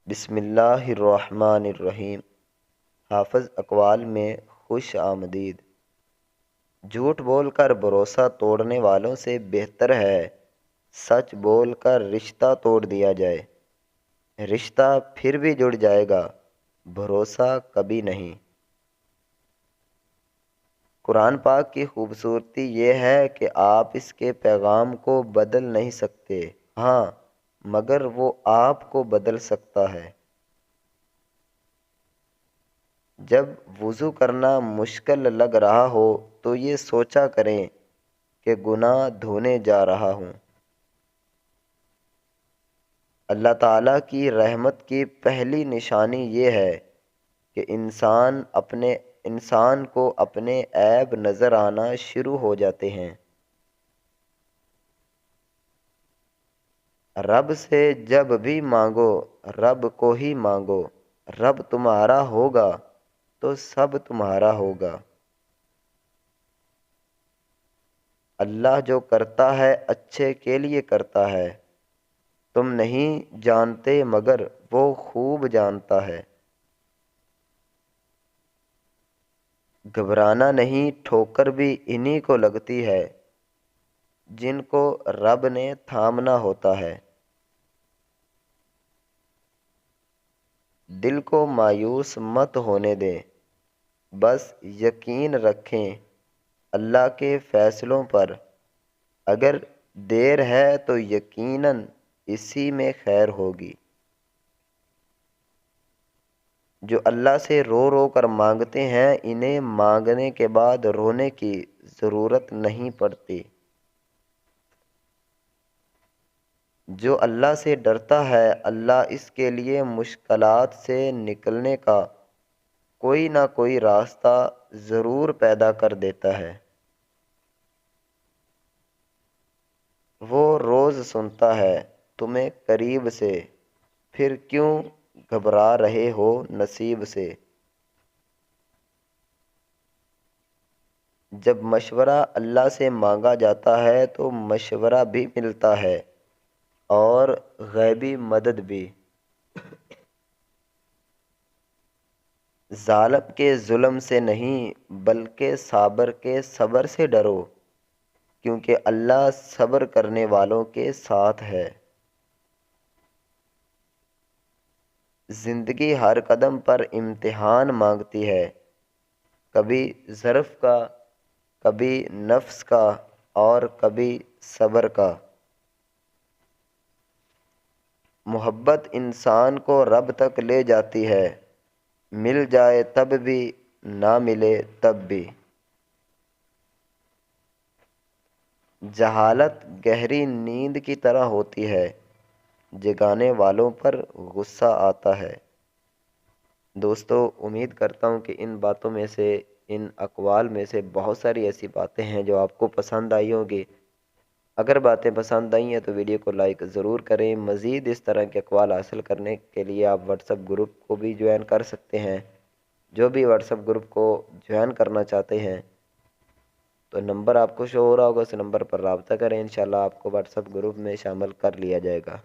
بسم اللہ الرحمن الرحیم۔ حافظ اقوال میں خوش آمدید۔ جھوٹ بول کر بھروسہ توڑنے والوں سے بہتر ہے سچ بول کر رشتہ توڑ دیا جائے۔ رشتہ پھر بھی جڑ جائے گا، بھروسہ کبھی نہیں۔ قرآن پاک کی خوبصورتی یہ ہے کہ آپ اس کے پیغام کو بدل نہیں سکتے، ہاں مگر وہ آپ کو بدل سکتا ہے۔ جب وضو کرنا مشکل لگ رہا ہو تو یہ سوچا کریں کہ گناہ دھونے جا رہا ہوں۔ اللہ تعالیٰ کی رحمت کی پہلی نشانی یہ ہے کہ انسان کو اپنے عیب نظر آنا شروع ہو جاتے ہیں۔ رب سے جب بھی مانگو رب کو ہی مانگو، رب تمہارا ہوگا تو سب تمہارا ہوگا۔ اللہ جو کرتا ہے اچھے کے لیے کرتا ہے، تم نہیں جانتے مگر وہ خوب جانتا ہے۔ گھبرانا نہیں، ٹھوکر بھی انہی کو لگتی ہے جن کو رب نے تھامنا ہوتا ہے۔ دل کو مایوس مت ہونے دیں، بس یقین رکھیں اللہ کے فیصلوں پر۔ اگر دیر ہے تو یقیناً اسی میں خیر ہوگی۔ جو اللہ سے رو رو کر مانگتے ہیں انہیں مانگنے کے بعد رونے کی ضرورت نہیں پڑتی۔ جو اللہ سے ڈرتا ہے اللہ اس کے لیے مشکلات سے نکلنے کا کوئی نہ کوئی راستہ ضرور پیدا کر دیتا ہے۔ وہ روز سنتا ہے تمہیں قریب سے، پھر کیوں گھبرا رہے ہو نصیب سے۔ جب مشورہ اللہ سے مانگا جاتا ہے تو مشورہ بھی ملتا ہے اور غیبی مدد بھی۔ ظالم کے ظلم سے نہیں بلکہ صابر کے صبر سے ڈرو، کیونکہ اللہ صبر کرنے والوں کے ساتھ ہے۔ زندگی ہر قدم پر امتحان مانگتی ہے، کبھی ظرف کا، کبھی نفس کا اور کبھی صبر کا۔ محبت انسان کو رب تک لے جاتی ہے، مل جائے تب بھی نہ ملے تب بھی۔ جہالت گہری نیند کی طرح ہوتی ہے، جگانے والوں پر غصہ آتا ہے۔ دوستو، امید کرتا ہوں کہ ان باتوں میں سے، ان اقوال میں سے بہت ساری ایسی باتیں ہیں جو آپ کو پسند آئی ہوں گی۔ اگر باتیں پسند آئی ہیں تو ویڈیو کو لائک ضرور کریں۔ مزید اس طرح کے اقوال حاصل کرنے کے لیے آپ واٹس ایپ گروپ کو بھی جوائن کر سکتے ہیں۔ جو بھی واٹس ایپ گروپ کو جوائن کرنا چاہتے ہیں تو نمبر آپ کو شو ہو رہا ہوگا، اس نمبر پر رابطہ کریں، انشاءاللہ آپ کو واٹس ایپ گروپ میں شامل کر لیا جائے گا۔